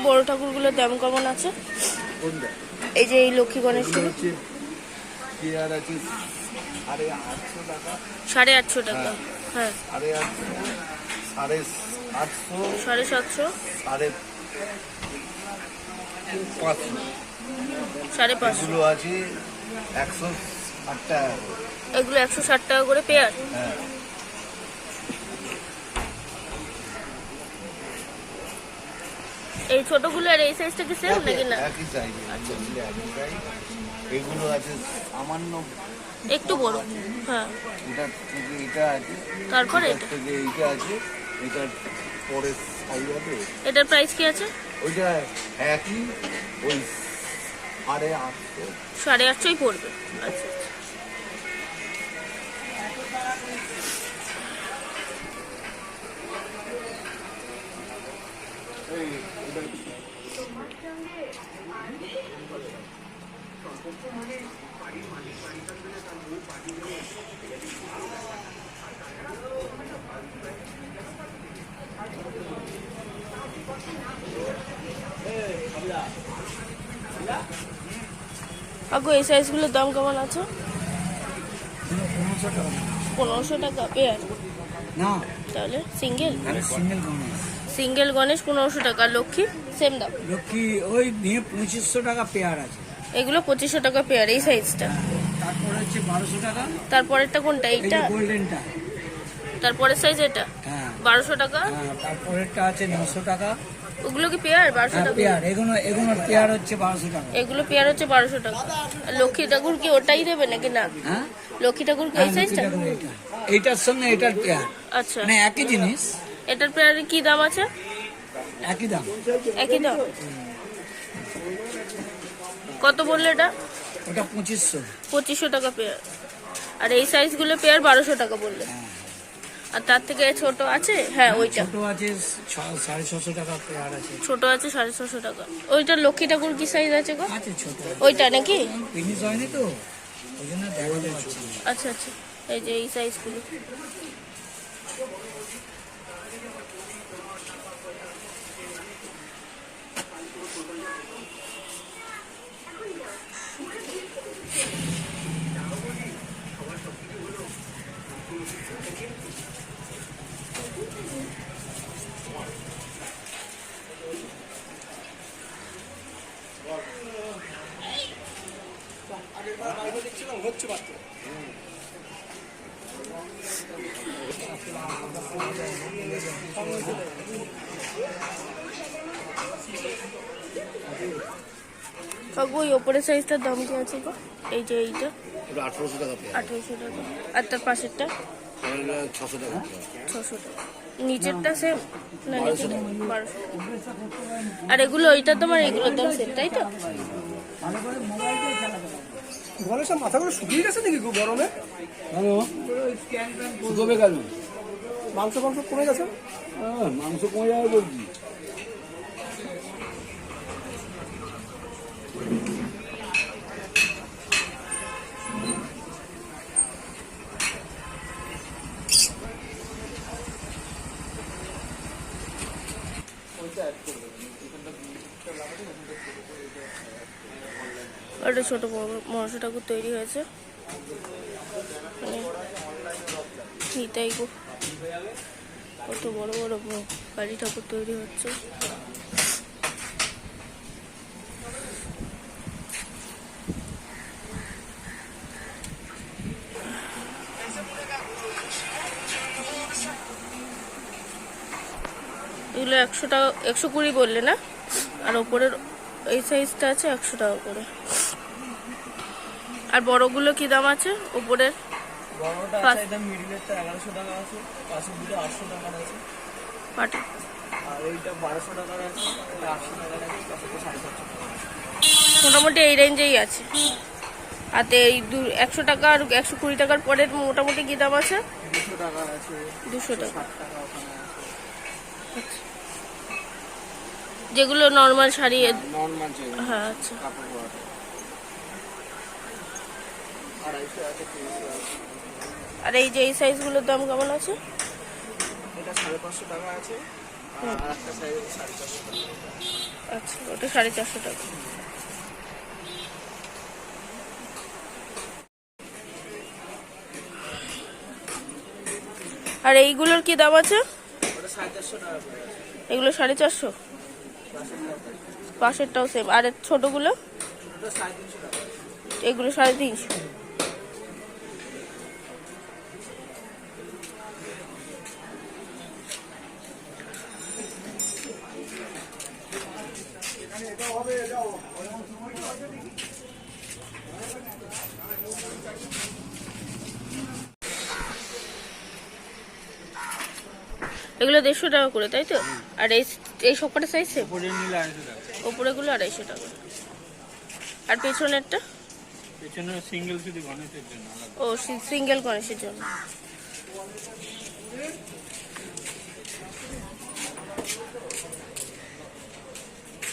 বড় ঠাকুরগুলোর দাম কেমন আছে? এই যে এই লক্ষ্মী গণেশগুলো 850 টাকা। হ্যাঁ 750, 550 আছে 160 টাকা। এগুলো 160 টাকা করে পেয়ার। এই ছোটগুলো আর এই সাইজটা কি সেম নাকি না? একই সাইজ। এগুলো আছে সামান্য একটু বড়। হ্যাঁ এটা থেকে এটা আছে, তারপরে এটা থেকে এইটা আছে, এটার পরে সাইজ হবে। এটার প্রাইস কি আছে? ওইটা একই, ওই 850। 850 পড়বে। আচ্ছা আগো এই সাইজগুলোর দাম কেমন আছে? 1500 টাকা পেয়ার না, তাহলে সিঙ্গেল সিঙ্গেল গণেশ 1500 টাকা। লক্ষ্মী সেম দাম? লক্ষ্মী ওই নিয়ে 2500 টাকা পেয়ার আছে। এগুলো 2500 টাকা পেয়ার এই সাইজটা। তারপরে হচ্ছে 1200 টাকা। তারপরেরটা কোনটা? এইটা গোল্ডেনটা। তারপরের সাইজ এটা? হ্যাঁ 1200 টাকা। হ্যাঁ তারপরেরটা আছে 900 টাকা। ওগুলো কি পেয়ার? 1200 টাকা পেয়ার। এগুলো পেয়ার হচ্ছে 1200 টাকা। এগুলো পেয়ার হচ্ছে 1200 টাকা। লক্ষ্মী ঠাকুর কি ওটাই দেবে নাকি না? হ্যাঁ লক্ষ্মী ঠাকুর কি এই সাইজটা? এইটার সঙ্গে এটার পেয়ার, আচ্ছা মানে একই জিনিস। এটার পেয়ারের কি দাম আছে? একই দাম। একই দাম। কত বললে এটা? ওটা 2500। 2500 টাকা পেয়ার। আর এই সাইজগুলো পেয়ার 1200 টাকা বললে। আর তার থেকে ছোট আছে? হ্যাঁ ওইটা ছোট আছে 650 টাকা পেয়ার আছে। ছোট আছে 650 টাকা। ওইটা লক্ষ্মী ঠাকুর কি সাইজ আছে গো? আছে ছোট। ওইটা নাকি? ফিনিশ হয়নি তো, ওই জন্য দেখাতে পারছি না। আচ্ছা আচ্ছা এই যে এই সাইজগুলো। কাকু ওই ওপরের সাইজটার দাম কি আছে গো? এই যে এইটা 1800 টাকা। 1800 টাকা। আর তার পাশেরটা 600 টাকা। 600 টাকা। নিচেরটা সেম না? নিচেরটা 1200। আর এগুলো ওইটা তোমার এগুলোর দাম সেম তাই তো? গণেশের মাথাগুলো শুকিয়ে গেছে নাকি খুব গরমে? শুকোবে কেন? মাংস কমে গেছে? মাংস কমে যাবে বলছি। একটা ছোট মনসা ঠাকুর তৈরি হয়েছে, মানে নিতাই গো কত বড় বড় কালী ঠাকুর তৈরি হচ্ছে। এগুলো 100 টাকা, 120 বললে না? আর ওপরের এই সাইজটা আছে 100 টাকা করে। আর বড়গুলো কি দাম আছে? উপরের বড়টা আছে একদম মিডলেরটা 1100 টাকা আছে, পাশের দুটো 800 টাকা আছে। পাটি আর এইটা 1200 টাকা আছে, এটা 800 টাকা আছে, পাশেরটা 750 টাকা। মোটামুটি এই রেঞ্জেই আছে। আর এই 100 টাকা আর 120 টাকার পরের মোটামুটি কি দাম আছে? 200 টাকা আছে, 200 টাকা। 60 টাকা ওখানে আছে। যেগুলো নর্মাল শাড়ি, নরমাল যেগুলো হ্যাঁ আচ্ছা। কাপড় পরাটা 250 আছে, 300 আছে। আর এই যে এই সাইজগুলোর দাম কেমন আছে? এটা 550 টাকা আছে, আর একটা সাইজ 450 টাকা। আচ্ছা, ওটা 450 টাকা। আর এইগুলোর কি দাম আছে? ওটা 450 টাকা করে আছে। এগুলো 450, পাশেরটাও সেম। আর এর ছোটগুলো? ওটা 350 টাকা। এগুলো 350। এগুলো 150 টাকা করে, তাই তো? আর এই সবকটা সাইজ সেম? উপরে নিলে 250 টাকা। ওপরেগুলো 250 টাকা। আর পেছনেরটা? পেছনে সিঙ্গেল শুধু গণেশের জন্য আলাদা। ও, সিঙ্গেল গণেশের জন্য।